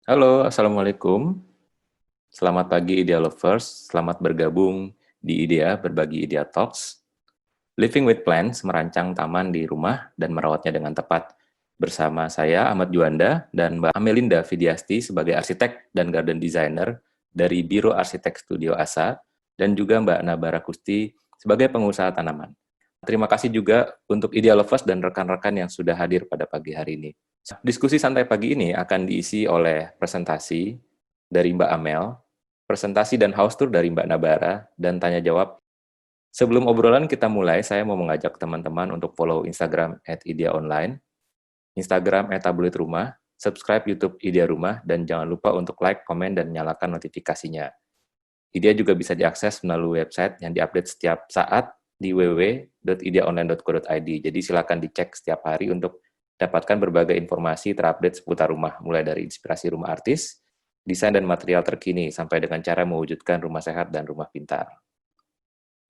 Halo, Assalamualaikum. Selamat pagi Idea Lovers, selamat bergabung di IDEA Berbagi Idea Talks. Living with Plants merancang taman di rumah dan merawatnya dengan tepat. Bersama saya Ahmad Juanda dan Mbak Amelinda Vidiasti sebagai arsitek dan garden designer dari Biro Arsitek Studio Asa dan juga Mbak Nabara Kusti sebagai pengusaha tanaman. Terima kasih juga untuk Idea Lovers dan rekan-rekan yang sudah hadir pada pagi hari ini. Diskusi santai pagi ini akan diisi oleh presentasi dari Mbak Amel, presentasi dan house tour dari Mbak Nabara, dan tanya jawab. Sebelum obrolan kita mulai, saya mau mengajak teman-teman untuk follow Instagram @ideaonline, Instagram @tabloidrumah, subscribe YouTube Idea Rumah, dan jangan lupa untuk like, komen, dan nyalakan notifikasinya. Idea juga bisa diakses melalui website yang diupdate setiap saat di www.ideaonline.co.id. Jadi silakan dicek setiap hari untuk dapatkan berbagai informasi terupdate seputar rumah, mulai dari inspirasi rumah artis, desain dan material terkini, sampai dengan cara mewujudkan rumah sehat dan rumah pintar.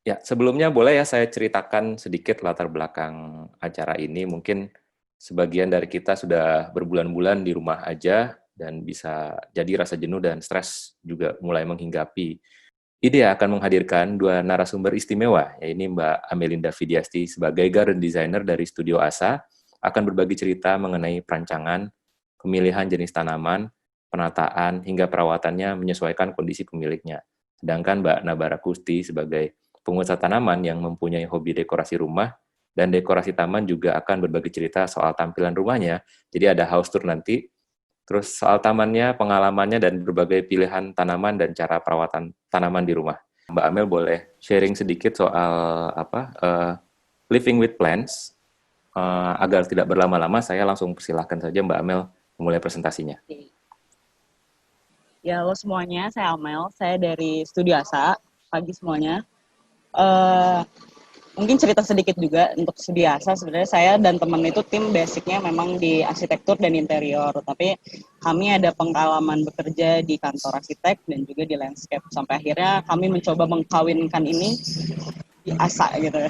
Ya, sebelumnya boleh ya saya ceritakan sedikit latar belakang acara ini. Mungkin sebagian dari kita sudah berbulan-bulan di rumah aja dan bisa jadi rasa jenuh dan stres juga mulai menghinggapi. IDEA akan menghadirkan dua narasumber istimewa, yaitu Mbak Amelinda Vidiasti sebagai garden designer dari Studio Asa, akan berbagi cerita mengenai perancangan, pemilihan jenis tanaman, penataan, hingga perawatannya menyesuaikan kondisi pemiliknya. Sedangkan Mbak Nabara Kusti sebagai pengusaha tanaman yang mempunyai hobi dekorasi rumah dan dekorasi taman juga akan berbagi cerita soal tampilan rumahnya. Jadi ada house tour nanti, terus soal tamannya, pengalamannya, dan berbagai pilihan tanaman dan cara perawatan tanaman di rumah. Mbak Amel boleh sharing sedikit soal living with plants. Agar tidak berlama-lama, saya langsung persilahkan saja Mbak Amel memulai presentasinya. Ya, halo semuanya, saya Amel, saya dari Studio Asa, pagi semuanya. Uh, Mungkin cerita sedikit juga untuk Studio Asa, sebenarnya saya dan teman itu tim basicnya memang di arsitektur dan interior, tapi kami ada pengalaman bekerja di kantor arsitek dan juga di landscape, sampai akhirnya kami mencoba mengkawinkan ini di Asa gitu ya,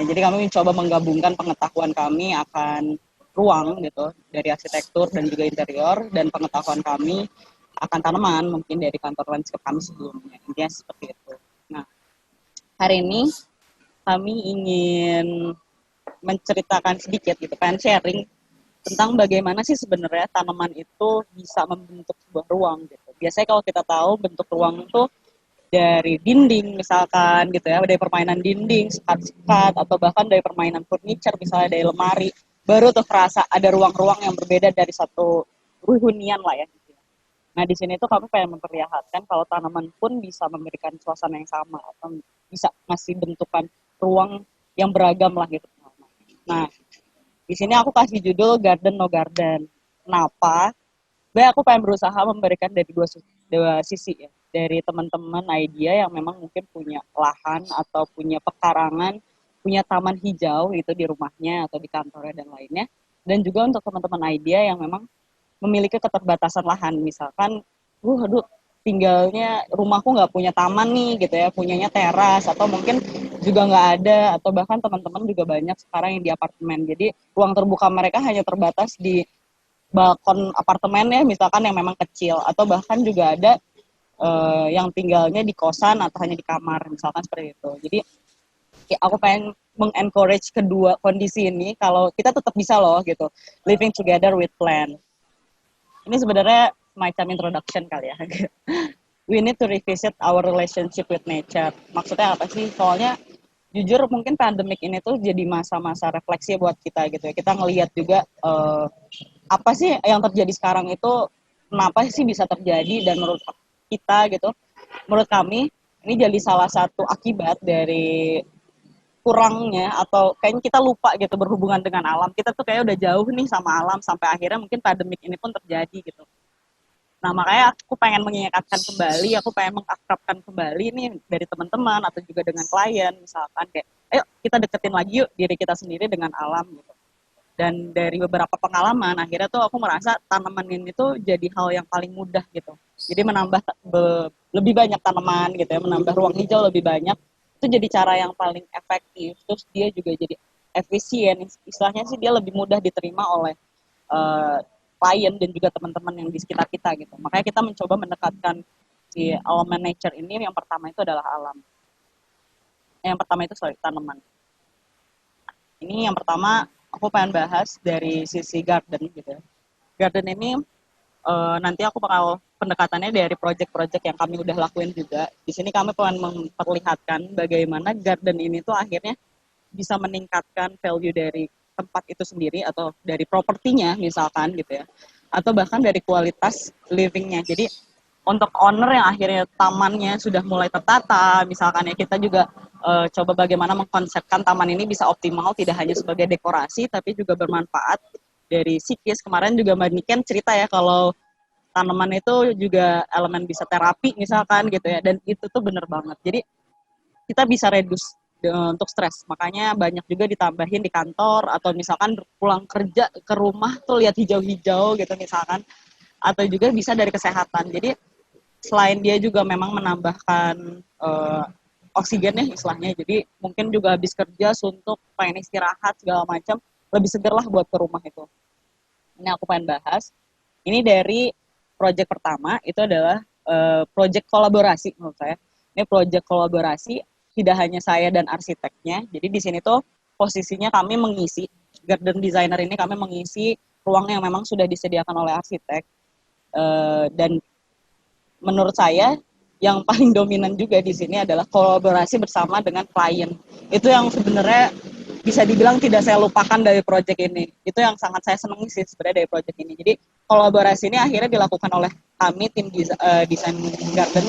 Jadi kami mencoba menggabungkan pengetahuan kami akan ruang gitu, dari arsitektur dan juga interior, dan pengetahuan kami akan tanaman mungkin dari kantor landscape kami sebelumnya, intinya seperti itu. Nah, hari ini kami ingin menceritakan sedikit gitu kan, sharing tentang bagaimana sih sebenarnya tanaman itu bisa membentuk sebuah ruang gitu. Biasanya kalau kita tahu bentuk ruang itu dari dinding misalkan gitu ya, dari permainan dinding, sekat-sekat, atau bahkan dari permainan furniture misalnya dari lemari, baru tuh kerasa ada ruang-ruang yang berbeda dari satu hunian lah ya. Nah, di sini tuh kami pengen memperlihatkan kalau tanaman pun bisa memberikan suasana yang sama atau bisa ngasih bentukan ruang yang beragam lah gitu. Nah, di sini aku kasih judul Garden No Garden. Kenapa? Aku pengen berusaha memberikan dari dua sisi ya. Dari teman-teman idea yang memang mungkin punya lahan atau punya pekarangan, punya taman hijau gitu di rumahnya atau di kantornya dan lainnya. Dan juga untuk teman-teman idea yang memang memiliki keterbatasan lahan, misalkan aduh tinggalnya rumahku nggak punya taman nih gitu ya, punyanya teras atau mungkin juga nggak ada, atau bahkan teman-teman juga banyak sekarang yang di apartemen, jadi ruang terbuka mereka hanya terbatas di balkon apartemen ya misalkan yang memang kecil, atau bahkan juga ada yang tinggalnya di kosan atau hanya di kamar misalkan seperti itu. Jadi ya, aku pengen mengencourage kedua kondisi ini kalau kita tetap bisa loh gitu living together with plant. Ini sebenarnya semacam introduction kali ya. We need to revisit our relationship with nature. Maksudnya apa sih? Soalnya jujur mungkin pandemik ini tuh jadi masa-masa refleksi buat kita gitu ya. Kita ngelihat juga apa sih yang terjadi sekarang itu, kenapa sih bisa terjadi, dan menurut kita gitu, menurut kami ini jadi salah satu akibat dari kurangnya atau kayaknya kita lupa gitu berhubungan dengan alam. Kita tuh kayak udah jauh nih sama alam sampai akhirnya mungkin pandemik ini pun terjadi gitu. Nah, makanya aku pengen mengingatkan kembali, aku pengen mengakrabkan kembali nih dari teman-teman atau juga dengan klien misalkan kayak, ayo kita deketin lagi yuk diri kita sendiri dengan alam gitu. Dan dari beberapa pengalaman, akhirnya tuh aku merasa tanaman ini tuh jadi hal yang paling mudah gitu. Jadi menambah lebih banyak tanaman gitu ya, menambah ruang hijau lebih banyak, itu jadi cara yang paling efektif. Terus dia juga jadi efisien, istilahnya sih dia lebih mudah diterima oleh klien dan juga teman-teman yang di sekitar kita gitu. Makanya kita mencoba mendekatkan si elemen nature ini. Yang pertama itu adalah alam. Yang pertama itu tanaman. Ini yang pertama aku pengen bahas dari sisi garden gitu ya. Garden ini nanti aku bakal pendekatannya dari project-project yang kami udah lakuin juga. Di sini kami pengen memperlihatkan bagaimana garden ini tuh akhirnya bisa meningkatkan value dari tempat itu sendiri atau dari propertinya misalkan gitu ya. Atau bahkan dari kualitas livingnya. Jadi untuk owner yang akhirnya tamannya sudah mulai tertata, misalkan ya kita juga coba bagaimana mengkonsepkan taman ini bisa optimal, tidak hanya sebagai dekorasi, tapi juga bermanfaat dari psikis. Kemarin juga Mbak Niken cerita ya kalau tanaman itu juga elemen bisa terapi misalkan gitu ya, dan itu tuh bener banget. Jadi kita bisa reduce untuk stres, makanya banyak juga ditambahin di kantor atau misalkan pulang kerja ke rumah tuh lihat hijau-hijau gitu misalkan, atau juga bisa dari kesehatan. Jadi selain dia juga memang menambahkan oksigen ya istilahnya, jadi mungkin juga habis kerja suntuk pengen istirahat segala macam, lebih seger lah buat ke rumah itu. Ini aku pengen bahas. Ini dari project pertama itu adalah project kolaborasi menurut saya. Ini project kolaborasi tidak hanya saya dan arsiteknya. Jadi di sini tuh posisinya kami mengisi garden designer ini, kami mengisi ruang yang memang sudah disediakan oleh arsitek. Dan menurut saya yang paling dominan juga di sini adalah kolaborasi bersama dengan klien. Itu yang sebenarnya bisa dibilang tidak saya lupakan dari proyek ini. Itu yang sangat saya senangi sih sebenarnya dari proyek ini. Jadi kolaborasi ini akhirnya dilakukan oleh kami tim desain garden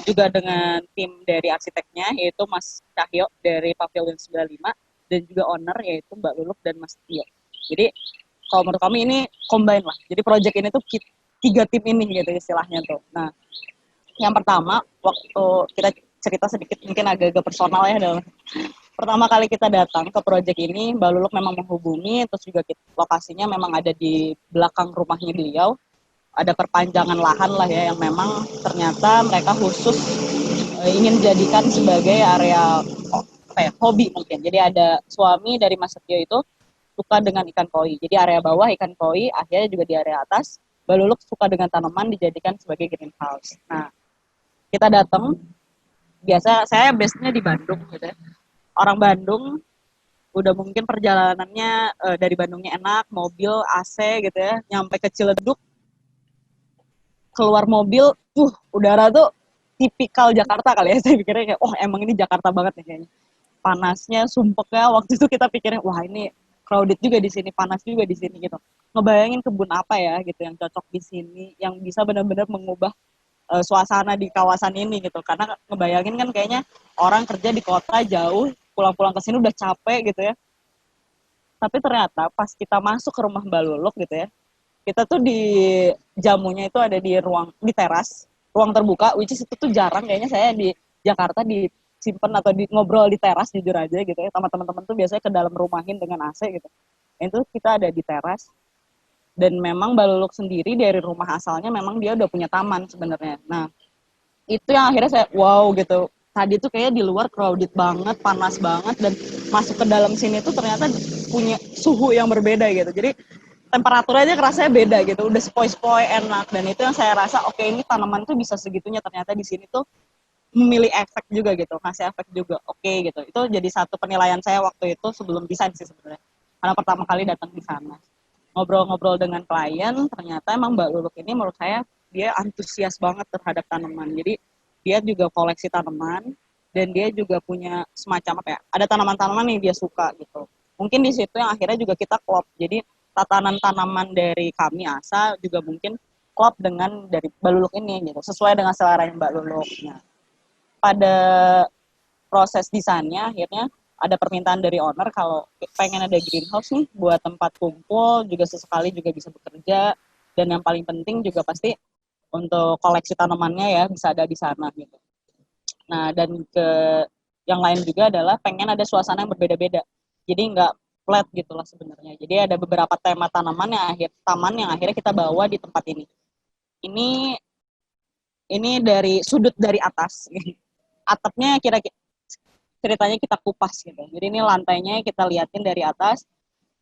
juga dengan tim dari arsiteknya yaitu Mas Cahyo dari Pavilion 95 dan juga owner yaitu Mbak Luluk dan Mas Tio. Jadi kalau menurut kami ini combine lah. Jadi proyek ini tuh tiga tim ini gitu istilahnya tuh. Nah, yang pertama waktu kita cerita sedikit mungkin agak-agak personal ya dalam pertama kali kita datang ke proyek ini, Mbak Luluk memang menghubungi, terus juga lokasinya memang ada di belakang rumahnya beliau, ada perpanjangan lahan lah ya yang memang ternyata mereka khusus ingin jadikan sebagai area hobi mungkin. Jadi ada suami dari Mas Setio itu suka dengan ikan koi. Jadi area bawah ikan koi, akhirnya juga di area atas Mbak Luluk suka dengan tanaman dijadikan sebagai greenhouse. Nah, kita datang, biasa saya base-nya di Bandung gitu ya. Orang Bandung udah mungkin perjalanannya dari Bandungnya enak, mobil AC gitu ya, nyampe ke Ciledug, keluar mobil, udara tuh tipikal Jakarta kali ya, saya pikirnya kayak, oh emang ini Jakarta banget nih kayaknya. Panasnya, sumpeknya, waktu itu kita pikirnya, wah ini crowded juga di sini, panas juga di sini gitu. Ngebayangin kebun apa ya gitu yang cocok di sini, yang bisa benar-benar mengubah suasana di kawasan ini gitu. Karena ngebayangin kan kayaknya orang kerja di kota jauh, pulang-pulang ke sini udah capek gitu ya. Tapi ternyata pas kita masuk ke rumah Mbak Luluk gitu ya, kita tuh di jamunya itu ada di di teras, ruang terbuka, which is itu tuh jarang kayaknya saya di Jakarta disimpan atau ngobrol di teras jujur aja gitu ya, sama teman-teman tuh biasanya ke dalam rumahin dengan AC gitu. Itu kita ada di teras, dan memang Mbak Luluk sendiri dari rumah asalnya memang dia udah punya taman sebenarnya. Nah, itu yang akhirnya saya wow gitu. Tadi tuh kayaknya di luar crowded banget, panas banget, dan masuk ke dalam sini tuh ternyata punya suhu yang berbeda gitu. Jadi temperaturnya aja kerasanya beda gitu, udah sepoi-sepoi enak, dan itu yang saya rasa oke, ini tanaman tuh bisa segitunya ternyata di sini tuh memilih efek juga gitu, ngasih efek juga oke gitu. Itu jadi satu penilaian saya waktu itu sebelum desain sih sebenarnya, karena pertama kali datang di sana ngobrol-ngobrol dengan klien, ternyata emang Mbak Luluk ini menurut saya dia antusias banget terhadap tanaman. Jadi dia juga koleksi tanaman dan dia juga punya semacam apa ya, ada tanaman-tanaman yang dia suka gitu. Mungkin di situ yang akhirnya juga kita klop. Jadi tatanan tanaman dari kami ASA juga mungkin klop dengan dari Mbak Luluk ini gitu, sesuai dengan selera Mbak Luluk. Nah, pada proses desainnya akhirnya ada permintaan dari owner kalau pengen ada greenhouse nih buat tempat kumpul, juga sesekali juga bisa bekerja, dan yang paling penting juga pasti untuk koleksi tanamannya ya bisa ada di sana gitu. Nah, dan yang lain juga adalah pengen ada suasana yang berbeda-beda. Jadi nggak flat gitu lah sebenarnya. Jadi ada beberapa tema taman yang akhirnya kita bawa di tempat ini. Ini dari sudut dari atas. Atapnya kira-kira ceritanya kita kupas gitu. Jadi ini lantainya kita liatin dari atas.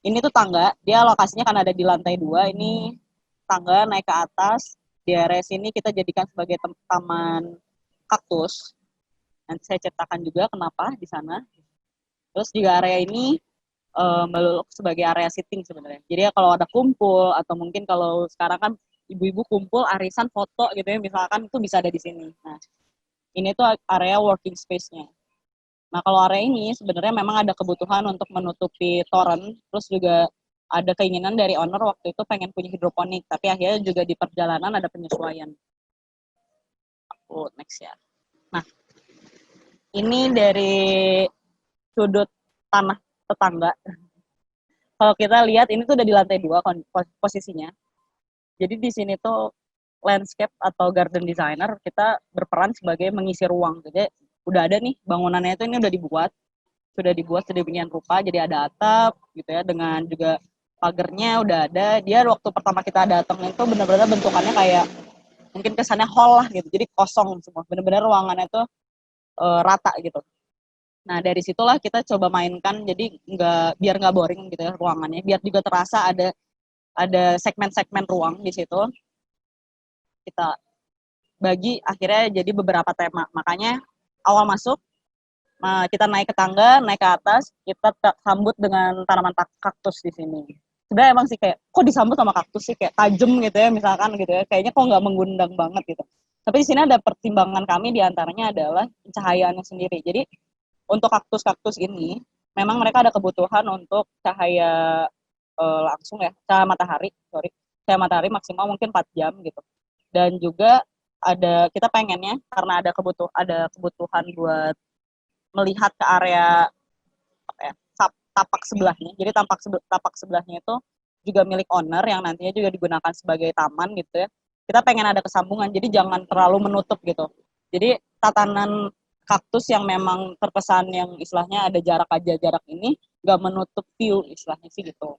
Ini tuh tangga, dia lokasinya kan ada di lantai 2. Ini tangga naik ke atas. Di area sini kita jadikan sebagai taman kaktus. Nanti saya ceritakan juga kenapa di sana. Terus juga area ini Mbak Luluk sebagai area sitting sebenarnya. Jadi ya kalau ada kumpul atau mungkin kalau sekarang kan ibu-ibu kumpul arisan foto gitu ya, misalkan itu bisa ada di sini. Nah, ini tuh area working space-nya. Nah, kalau area ini sebenarnya memang ada kebutuhan untuk menutupi toren, terus juga ada keinginan dari owner waktu itu pengen punya hidroponik, tapi akhirnya juga di perjalanan ada penyesuaian. Next ya. Nah, ini dari sudut tanah tetangga. Kalau kita lihat ini tuh udah di lantai 2 posisinya. Jadi di sini tuh landscape atau garden designer kita berperan sebagai mengisi ruang. Jadi udah ada nih bangunannya itu ini udah dibuat sedemikian rupa. Jadi ada atap gitu ya dengan juga pagernya udah ada. Dia waktu pertama kita datang itu benar-benar bentukannya kayak mungkin kesannya hall lah gitu. Jadi kosong semua. Benar-benar ruangannya tuh rata gitu. Nah dari situlah kita coba mainkan jadi biar nggak boring gitu ya ruangannya, biar juga terasa ada segmen-segmen ruang di situ. Kita bagi akhirnya jadi beberapa tema. Makanya awal masuk kita naik ke tangga, naik ke atas, kita sambut dengan tanaman kaktus di sini. Sebenarnya emang sih kayak kok disambut sama kaktus sih kayak tajam gitu ya misalkan gitu ya, kayaknya kok nggak mengundang banget gitu. Tapi di sini ada pertimbangan kami diantaranya adalah pencahayaannya sendiri. Jadi untuk kaktus-kaktus ini memang mereka ada kebutuhan untuk cahaya langsung ya, cahaya matahari maksimal mungkin 4 jam gitu. Dan juga kita pengennya karena ada kebutuhan buat melihat ke area apa ya, tapak sebelahnya. Jadi tapak sebelahnya itu juga milik owner yang nantinya juga digunakan sebagai taman gitu ya. Kita pengen ada kesambungan, jadi jangan terlalu menutup gitu. Jadi tatanan kaktus yang memang terkesan yang istilahnya ada jarak ini nggak menutup view istilahnya sih gitu.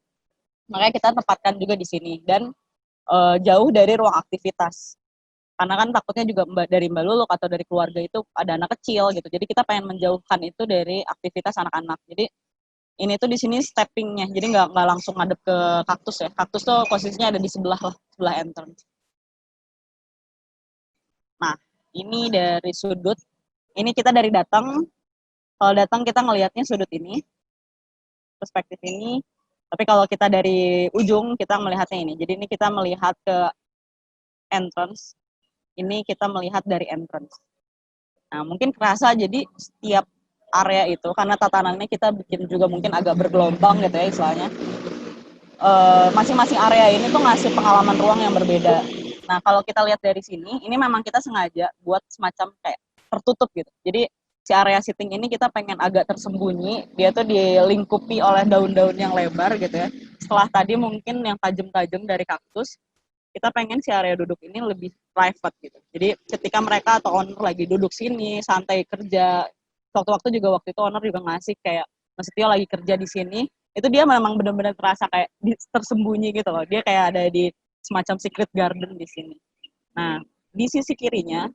Makanya kita tempatkan juga di sini dan jauh dari ruang aktivitas. Karena kan takutnya juga dari Mbak Luluk atau dari keluarga itu ada anak kecil gitu. Jadi kita pengen menjauhkan itu dari aktivitas anak-anak. Jadi ini tuh di sini steppingnya, jadi nggak langsung ngadep ke kaktus ya. Kaktus tuh posisinya ada di sebelah entrance. Nah, ini dari sudut. Ini kita dari datang. Kalau datang kita ngelihatnya sudut ini, perspektif ini. Tapi kalau kita dari ujung kita melihatnya ini. Jadi ini kita melihat ke entrance. Ini kita melihat dari entrance. Nah, mungkin kerasa jadi setiap area itu karena tatanannya kita bikin juga mungkin agak bergelombang gitu ya istilahnya. Masing-masing area ini tuh ngasih pengalaman ruang yang berbeda. Nah, kalau kita lihat dari sini, ini memang kita sengaja buat semacam kayak tertutup gitu. Jadi si area sitting ini kita pengen agak tersembunyi, dia tuh dilingkupi oleh daun-daun yang lebar gitu ya. Setelah tadi mungkin yang tajam-tajam dari kaktus, kita pengen si area duduk ini lebih private gitu. Jadi ketika mereka atau owner lagi duduk sini, santai kerja, waktu itu owner juga ngasih kayak, Mas Tio lagi kerja di sini, itu dia memang benar-benar terasa kayak tersembunyi gitu loh. Dia kayak ada di semacam secret garden di sini. Nah, di sisi kirinya,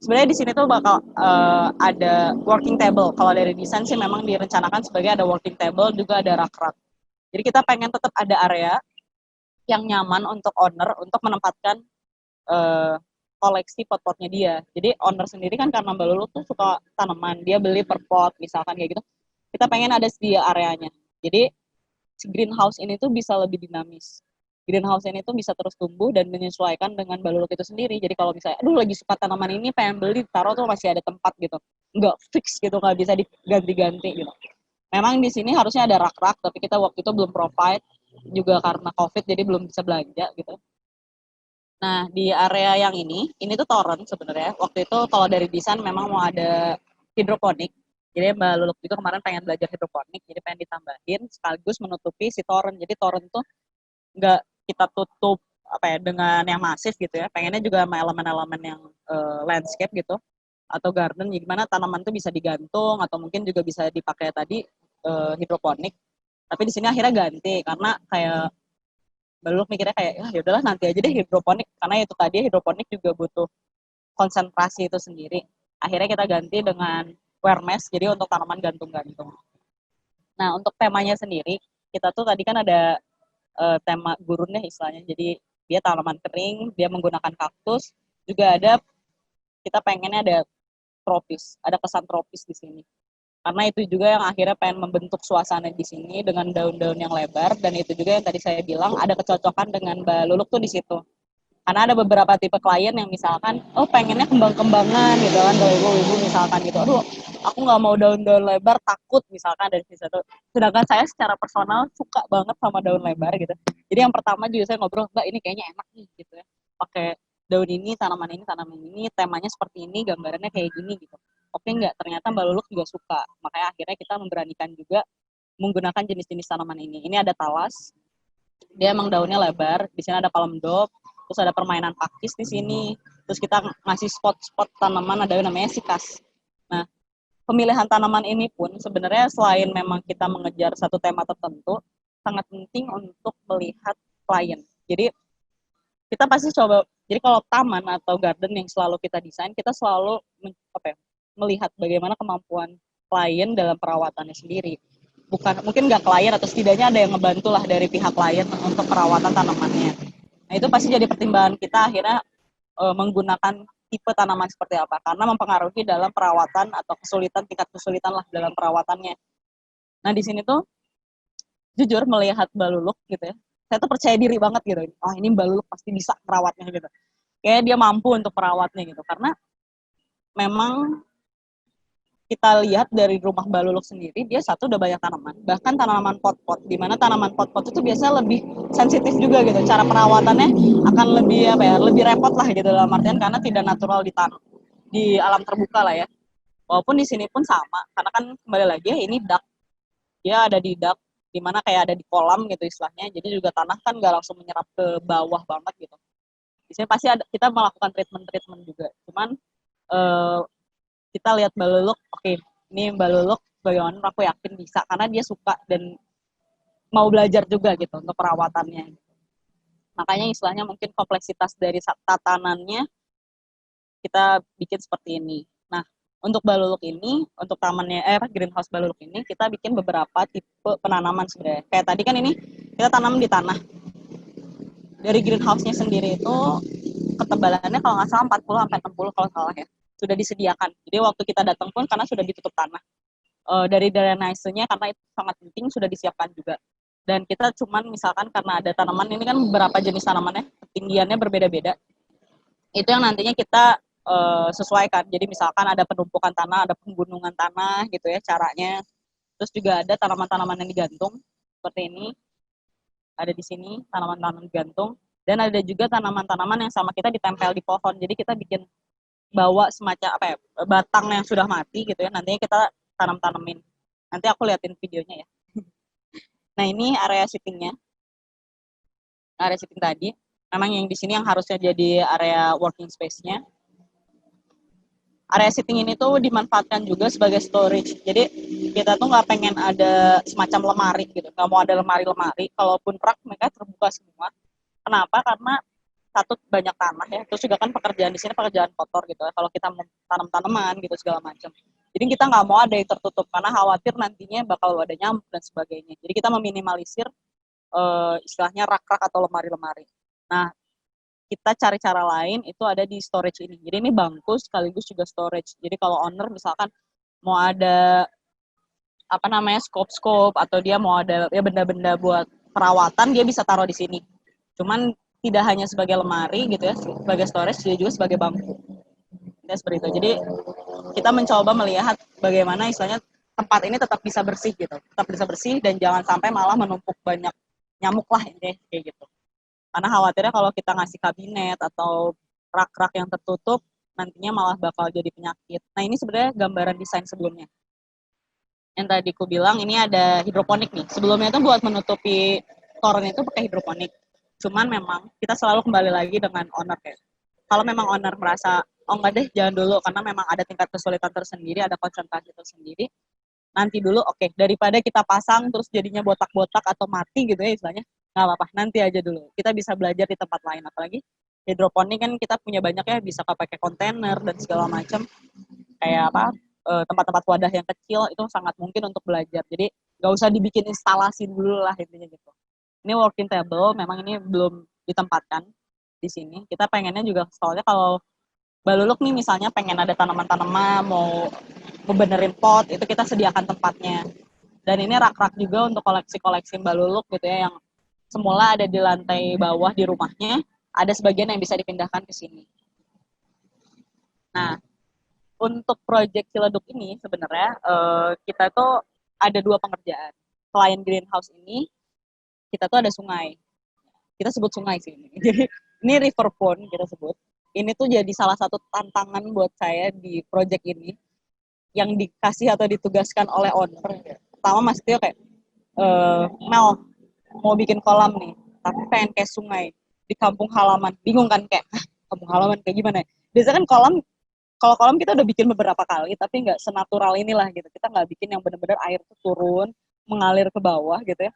sebenarnya di sini tuh bakal ada working table. Kalau dari desain sih memang direncanakan sebagai ada working table, juga ada rak-rak. Jadi kita pengen tetap ada area yang nyaman untuk owner untuk menempatkan koleksi pot-potnya dia. Jadi owner sendiri kan karena Mbak Lulu tuh suka tanaman, dia beli per pot misalkan kayak gitu. Kita pengen ada sedia areanya. Jadi si greenhouse ini tuh bisa lebih dinamis. Greenhouse ini tuh bisa terus tumbuh dan menyesuaikan dengan Mbak Lulu itu sendiri. Jadi kalau misalnya, aduh lagi suka tanaman ini, pengen beli, taruh tuh masih ada tempat gitu. Nggak fix gitu, nggak bisa diganti-ganti gitu. Memang di sini harusnya ada rak-rak, tapi kita waktu itu belum provide juga karena COVID, jadi belum bisa belanja gitu. Nah, di area yang ini tuh toren sebenarnya. Waktu itu kalau dari desain memang mau ada hidroponik. Jadi Mbak Luluk juga kemarin pengen belajar hidroponik, jadi pengen ditambahin sekaligus menutupi si toren. Jadi toren tuh nggak kita tutup apa ya dengan yang masif gitu ya. Pengennya juga sama elemen-elemen yang landscape gitu atau garden, gimana tanaman tuh bisa digantung atau mungkin juga bisa dipakai tadi hidroponik. Tapi di sini akhirnya ganti karena kayak Belum mikirnya kayak ya udahlah nanti aja deh hidroponik karena itu tadi hidroponik juga butuh konsentrasi itu sendiri. Akhirnya kita ganti dengan awareness jadi untuk tanaman gantung-gantung. Nah, untuk temanya sendiri kita tuh tadi kan ada tema gurun ya istilahnya. Jadi dia tanaman kering, dia menggunakan kaktus, juga ada kita pengennya ada tropis, ada kesan tropis di sini. Karena itu juga yang akhirnya pengen membentuk suasana di sini dengan daun-daun yang lebar, dan itu juga yang tadi saya bilang ada kecocokan dengan baluluk tuh di situ. Karena ada beberapa tipe klien yang misalkan, oh pengennya kembang-kembangan gitu kan, kalau ibu-ibu misalkan gitu, aduh aku nggak mau daun-daun lebar, takut misalkan dari situ. Sedangkan saya secara personal suka banget sama daun lebar gitu. Jadi yang pertama juga saya ngobrol, mbak ini kayaknya enak nih gitu ya, pakai daun ini, tanaman ini, temanya seperti ini, gambarannya kayak gini gitu. Oke nggak, ternyata Mbak Luluk juga suka. Makanya akhirnya kita memberanikan juga menggunakan jenis-jenis tanaman ini. Ini ada talas, dia emang daunnya lebar. Di sini ada palem dog, terus ada permainan pakis di sini. Terus kita ngasih spot-spot tanaman, ada yang namanya sikas. Nah, pemilihan tanaman ini pun sebenarnya selain memang kita mengejar satu tema tertentu, sangat penting untuk melihat klien. Jadi kita pasti coba, jadi kalau taman atau garden yang selalu kita desain, kita selalu melihat bagaimana kemampuan klien dalam perawatannya sendiri. Bukan, mungkin nggak klien, atau setidaknya ada yang ngebantu lah dari pihak klien untuk perawatan tanamannya. Nah itu pasti jadi pertimbangan kita akhirnya menggunakan tipe tanaman seperti apa, karena mempengaruhi dalam perawatan atau tingkat kesulitan lah dalam perawatannya. Nah di sini tuh jujur melihat baluluk gitu ya, saya tuh percaya diri banget gitu. Oh ini baluluk pasti bisa merawatnya gitu. Kayak dia mampu untuk merawatnya gitu, karena memang kita lihat dari rumah baluluk sendiri, dia satu udah banyak tanaman, bahkan tanaman pot-pot, di mana tanaman pot-pot itu biasanya lebih sensitif juga gitu, cara perawatannya akan lebih lebih repot lah gitu, dalam artian karena tidak natural di alam terbuka lah ya. Walaupun di sini pun sama, karena kan kembali lagi ya ini dak, dia ada di dak, di mana kayak ada di kolam gitu istilahnya, jadi juga tanah kan nggak langsung menyerap ke bawah banget gitu. Di sini pasti kita melakukan treatment juga, cuman kita lihat baluluk, oke, ini baluluk bagaimana, aku yakin bisa karena dia suka dan mau belajar juga gitu untuk perawatannya. Makanya istilahnya mungkin kompleksitas dari tatanannya kita bikin seperti ini. Nah, untuk baluluk ini, untuk tamannya greenhouse baluluk ini kita bikin beberapa tipe penanaman sebenarnya. Kayak tadi kan ini kita tanam di tanah. Dari greenhouse-nya sendiri itu ketebalannya kalau nggak salah 40 sampai 60 kalau salah ya. Sudah disediakan. Jadi waktu kita datang pun karena sudah ditutup tanah. Dari drainase-nya karena itu sangat penting sudah disiapkan juga. Dan kita cuman misalkan karena ada tanaman ini kan beberapa jenis tanamannya, ketinggiannya berbeda-beda. Itu yang nantinya kita sesuaikan. Jadi misalkan ada penumpukan tanah, ada penggunungan tanah gitu ya caranya. Terus juga ada tanaman-tanaman yang digantung seperti ini. Ada di sini tanaman-tanaman digantung, dan ada juga tanaman-tanaman yang sama kita ditempel di pohon. Jadi kita bikin bawa semacam batang yang sudah mati gitu ya, nantinya kita tanam-tanemin. Nanti aku liatin videonya ya. Nah ini area sittingnya, area sitting tadi. Memang yang di sini yang harusnya jadi area working space-nya. Area sitting ini tuh dimanfaatkan juga sebagai storage. Jadi kita tuh nggak pengen ada semacam lemari gitu, nggak mau ada lemari-lemari. Kalaupun rak mereka terbuka semua. Kenapa? Karena satu banyak tanah ya, terus juga kan pekerjaan di sini pekerjaan kotor gitu ya, kalau kita tanam tanaman gitu segala macam. Jadi kita nggak mau ada yang tertutup karena khawatir nantinya bakal ada nyamuk dan sebagainya. Jadi kita meminimalisir istilahnya rak-rak atau lemari-lemari. Nah kita cari cara lain itu ada di storage ini. Jadi ini bangku sekaligus juga storage. Jadi kalau owner misalkan mau ada scope-scope atau dia mau ada ya benda-benda buat perawatan, dia bisa taruh di sini. Cuman tidak hanya sebagai lemari gitu ya, sebagai storage, dia juga sebagai bangku. Ya, seperti itu. Jadi kita mencoba melihat bagaimana istilahnya tempat ini tetap bisa bersih gitu, tetap bisa bersih dan jangan sampai malah menumpuk banyak nyamuk lah ini kayak gitu. Karena khawatirnya kalau kita ngasih kabinet atau rak-rak yang tertutup, nantinya malah bakal jadi penyakit. Nah ini sebenarnya gambaran desain sebelumnya. Yang tadi aku bilang ini ada hidroponik nih. Sebelumnya itu buat menutupi toren itu pakai hidroponik. Cuman memang kita selalu kembali lagi dengan owner ya. Kalau memang owner merasa, oh enggak deh jangan dulu karena memang ada tingkat kesulitan tersendiri, ada konsentrasi tersendiri, nanti dulu daripada kita pasang terus jadinya botak-botak atau mati gitu ya istilahnya, nggak apa-apa, nanti aja dulu. Kita bisa belajar di tempat lain, apalagi hidroponik kan kita punya banyak ya, bisa pakai kontainer dan segala macam, kayak tempat-tempat wadah yang kecil itu sangat mungkin untuk belajar. Jadi nggak usah dibikin instalasi dulu lah intinya gitu. Ini working table, memang ini belum ditempatkan di sini. Kita pengennya juga soalnya kalau Baluluk nih misalnya pengen ada tanaman-tanaman, mau benerin pot, itu kita sediakan tempatnya. Dan ini rak-rak juga untuk koleksi-koleksi Baluluk gitu ya, yang semula ada di lantai bawah di rumahnya, ada sebagian yang bisa dipindahkan ke sini. Nah, untuk proyek Ciledug ini sebenarnya kita tuh ada 2 pengerjaan. Selain greenhouse kita tuh ada sungai. Kita sebut sungai sih ini. Jadi ini river pond kita sebut. Ini tuh jadi salah satu tantangan buat saya di proyek ini yang dikasih atau ditugaskan oleh owner. Pertama Mas Tio kayak, Mel mau bikin kolam nih, tapi pengen kayak sungai di kampung halaman. Bingung kan kayak, kampung halaman kayak gimana ya? Biasanya kan kalau kolam kita udah bikin beberapa kali, tapi nggak senatural inilah gitu. Kita nggak bikin yang benar-benar air tuh turun, mengalir ke bawah gitu ya.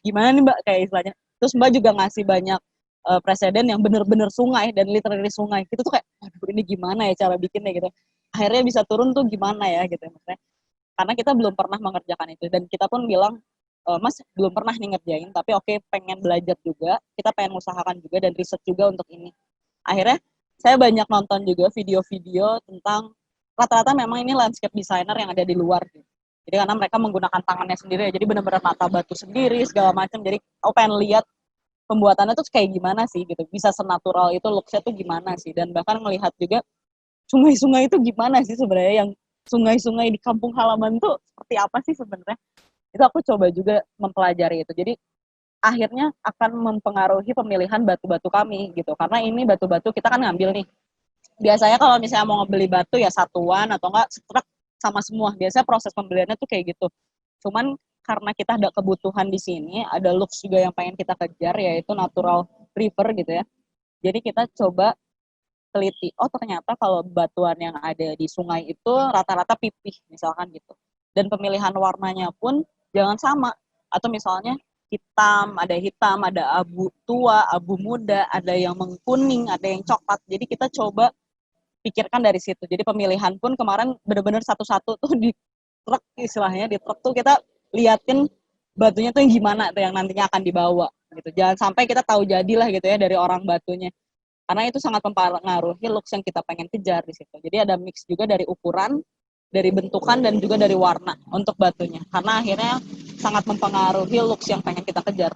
Gimana nih Mbak kayak istilahnya. Terus Mbak juga ngasih banyak presiden yang bener-bener sungai dan literally sungai. Itu tuh kayak, aduh ini gimana ya cara bikinnya gitu. Akhirnya bisa turun tuh gimana ya gitu maksudnya. Karena kita belum pernah mengerjakan itu dan kita pun bilang, Mas belum pernah nih ngerjain, tapi oke pengen belajar juga, kita pengen usahakan juga dan riset juga untuk ini. Akhirnya saya banyak nonton juga video-video tentang rata-rata memang ini landscape designer yang ada di luar gitu. Jadi karena mereka menggunakan tangannya sendiri, jadi benar-benar mata batu sendiri segala macam. Jadi aku pengen lihat pembuatannya tuh kayak gimana sih gitu, bisa senatural itu look-nya tuh gimana sih, dan bahkan melihat juga sungai-sungai itu gimana sih sebenarnya, yang sungai-sungai di kampung halaman tuh seperti apa sih sebenarnya. Itu aku coba juga mempelajari itu. Jadi akhirnya akan mempengaruhi pemilihan batu-batu kami gitu, karena ini batu-batu kita kan ngambil nih. Biasanya kalau misalnya mau beli batu ya satuan atau enggak setruk sama semua. Biasanya proses pembeliannya tuh kayak gitu. Cuman karena kita ada kebutuhan di sini, ada looks juga yang pengen kita kejar, yaitu natural river gitu ya. Jadi kita coba teliti, oh ternyata kalau batuan yang ada di sungai itu rata-rata pipih misalkan gitu. Dan pemilihan warnanya pun jangan sama. Atau misalnya hitam, ada abu tua, abu muda, ada yang mengkuning, ada yang coklat. Jadi kita coba pikirkan dari situ. Jadi pemilihan pun kemarin benar-benar satu-satu tuh di truk istilahnya, di truk tuh kita liatin batunya tuh yang gimana tuh yang nantinya akan dibawa gitu. Jangan sampai kita tahu jadilah gitu ya dari orang batunya. Karena itu sangat mempengaruhi looks yang kita pengen kejar di situ. Jadi ada mix juga dari ukuran, dari bentukan, dan juga dari warna untuk batunya. Karena akhirnya sangat mempengaruhi looks yang pengen kita kejar.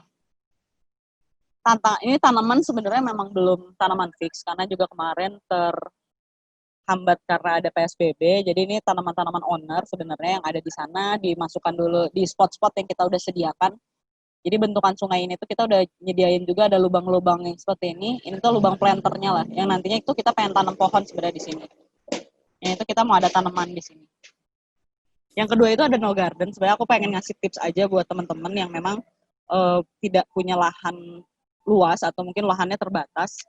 Ini tanaman sebenarnya memang belum tanaman fix, karena juga kemarin terhambat karena ada PSBB. Jadi ini tanaman-tanaman owner sebenarnya yang ada di sana, dimasukkan dulu di spot-spot yang kita udah sediakan. Jadi bentukan sungai ini tuh kita udah nyediain juga ada lubang-lubang yang seperti ini. Ini tuh lubang planternya lah, yang nantinya itu kita pengen tanam pohon sebenarnya di sini. Yang itu kita mau ada tanaman di sini. Yang kedua itu ada no garden. Sebenarnya aku pengen ngasih tips aja buat teman-teman yang memang tidak punya lahan luas atau mungkin lahannya terbatas.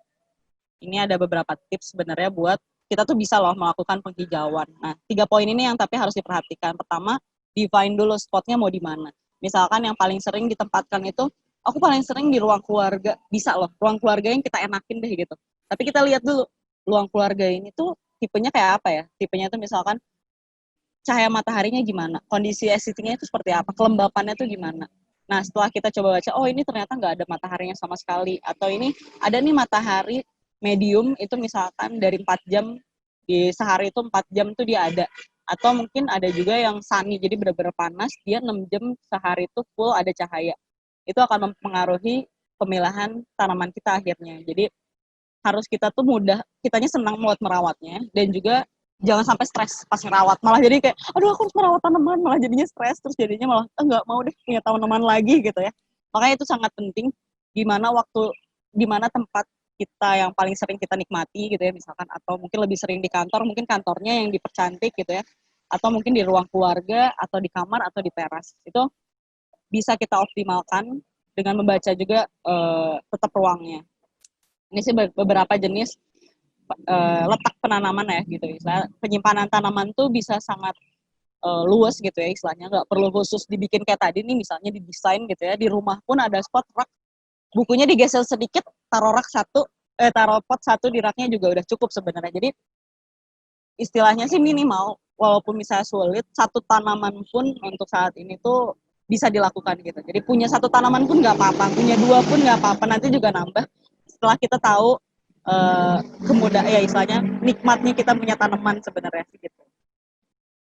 Ini ada beberapa tips sebenarnya buat kita tuh bisa loh melakukan penghijauan. Nah, 3 poin ini yang tapi harus diperhatikan. Pertama, define dulu spotnya mau di mana. Misalkan yang paling sering ditempatkan itu, aku paling sering di ruang keluarga. Bisa loh, ruang keluarga yang kita enakin deh gitu. Tapi kita lihat dulu, ruang keluarga ini tuh tipenya kayak apa ya? Tipenya tuh misalkan cahaya mataharinya gimana, kondisi estetiknya itu seperti apa, kelembapannya tuh gimana. Nah, setelah kita coba baca, oh ini ternyata nggak ada mataharinya sama sekali. Atau ini ada nih matahari medium, itu misalkan dari 4 jam, di sehari itu 4 jam tuh dia ada. Atau mungkin ada juga yang sunny, jadi benar-benar panas, dia 6 jam sehari itu full ada cahaya. Itu akan mempengaruhi pemilihan tanaman kita akhirnya. Jadi harus kita tuh kitanya senang buat merawatnya, dan juga jangan sampai stres pas ngerawat, malah jadi kayak aduh aku harus merawat tanaman, malah jadinya stres, terus jadinya malah enggak mau deh punya tanaman lagi gitu ya. Makanya itu sangat penting gimana tempat kita yang paling sering kita nikmati gitu ya, misalkan, atau mungkin lebih sering di kantor, mungkin kantornya yang dipercantik gitu ya, atau mungkin di ruang keluarga, atau di kamar, atau di teras. Itu bisa kita optimalkan dengan membaca juga tetap ruangnya. Ini sih beberapa jenis letak penanaman ya gitu. Misalnya penyimpanan tanaman tuh bisa sangat luas gitu ya istilahnya, nggak perlu khusus dibikin kayak tadi nih misalnya didesain gitu ya. Di rumah pun ada spot rak, bukunya digeser sedikit, taruh pot satu di raknya juga udah cukup sebenarnya. Jadi istilahnya sih minimal, walaupun misalnya sulit, satu tanaman pun untuk saat ini tuh bisa dilakukan gitu. Jadi punya satu tanaman pun nggak apa-apa, punya 2 pun nggak apa-apa, nanti juga nambah. setelah kita tahu ya istilahnya nikmatnya kita punya tanaman sebenarnya gitu.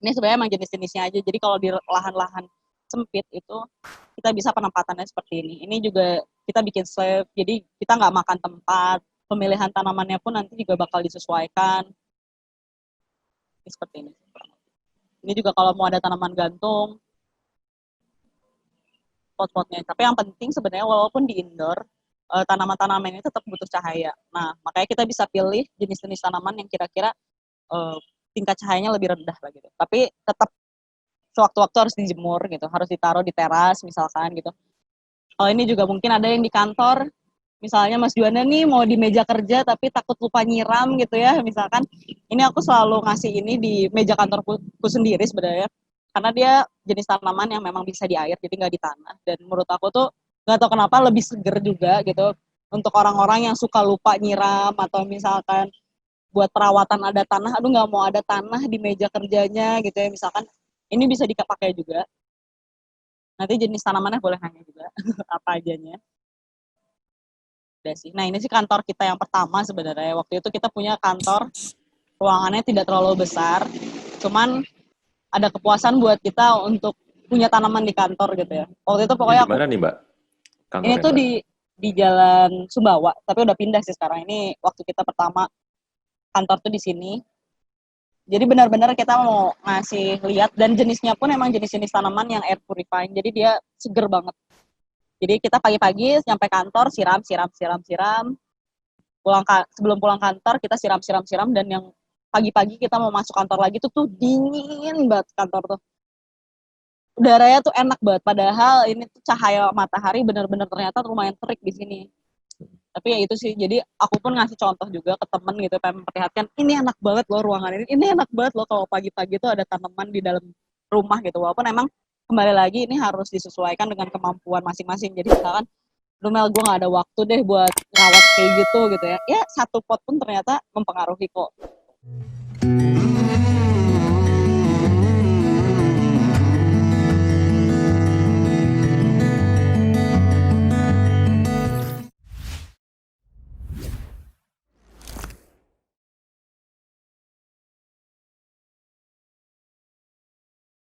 Ini sebenarnya emang jenis-jenisnya aja. Jadi kalau di lahan-lahan sempit itu kita bisa penempatannya seperti ini. Ini juga kita bikin slab, jadi kita nggak makan tempat. Pemilihan tanamannya pun nanti juga bakal disesuaikan. Ini seperti ini. Ini juga kalau mau ada tanaman gantung, pot-potnya. Tapi yang penting sebenarnya walaupun di indoor, tanaman-tanaman ini tetap butuh cahaya. Nah, makanya kita bisa pilih jenis-jenis tanaman yang kira-kira tingkat cahayanya lebih rendah lah gitu. Tapi tetap sewaktu-waktu harus dijemur gitu, harus ditaruh di teras misalkan gitu. Kalau ini juga mungkin ada yang di kantor, misalnya Mas Juanda nih mau di meja kerja tapi takut lupa nyiram gitu ya, misalkan. Ini aku selalu ngasih ini di meja kantorku sendiri sebenarnya, karena dia jenis tanaman yang memang bisa di air, jadi nggak di tanah. Dan menurut aku tuh nggak tahu kenapa lebih seger juga gitu untuk orang-orang yang suka lupa nyiram atau misalkan buat perawatan ada tanah, aduh nggak mau ada tanah di meja kerjanya gitu ya misalkan, ini bisa dipakai juga. Nanti jenis tanamannya boleh nanya juga apa ajanya. Udah sih. Nah ini sih kantor kita yang pertama sebenarnya. Waktu itu kita punya kantor, ruangannya tidak terlalu besar, cuman ada kepuasan buat kita untuk punya tanaman di kantor gitu ya. Waktu itu pokoknya Di mana nih, Mbak? ini Kantornya, tuh Mbak? di Jalan Sumbawa, tapi udah pindah sih sekarang. Ini waktu kita pertama kantor tuh di sini. Jadi benar-benar kita mau ngasih lihat, dan jenisnya pun emang jenis-jenis tanaman yang air purifying. Jadi dia seger banget. Jadi kita pagi-pagi sampai kantor siram. Sebelum pulang kantor kita siram, dan yang pagi-pagi kita mau masuk kantor lagi tuh dingin banget kantor tuh. Udaranya tuh enak banget, padahal ini tuh cahaya matahari benar-benar ternyata lumayan terik di sini. Tapi ya itu sih, jadi aku pun ngasih contoh juga ke temen gitu, pengen memperlihatkan ini enak banget loh ruangan ini enak banget loh kalau pagi-pagi tuh ada tanaman di dalam rumah gitu. Walaupun emang kembali lagi ini harus disesuaikan dengan kemampuan masing-masing. Jadi misalkan, Mel, gue gak ada waktu deh buat rawat kayak gitu ya. Ya satu pot pun ternyata mempengaruhi kok.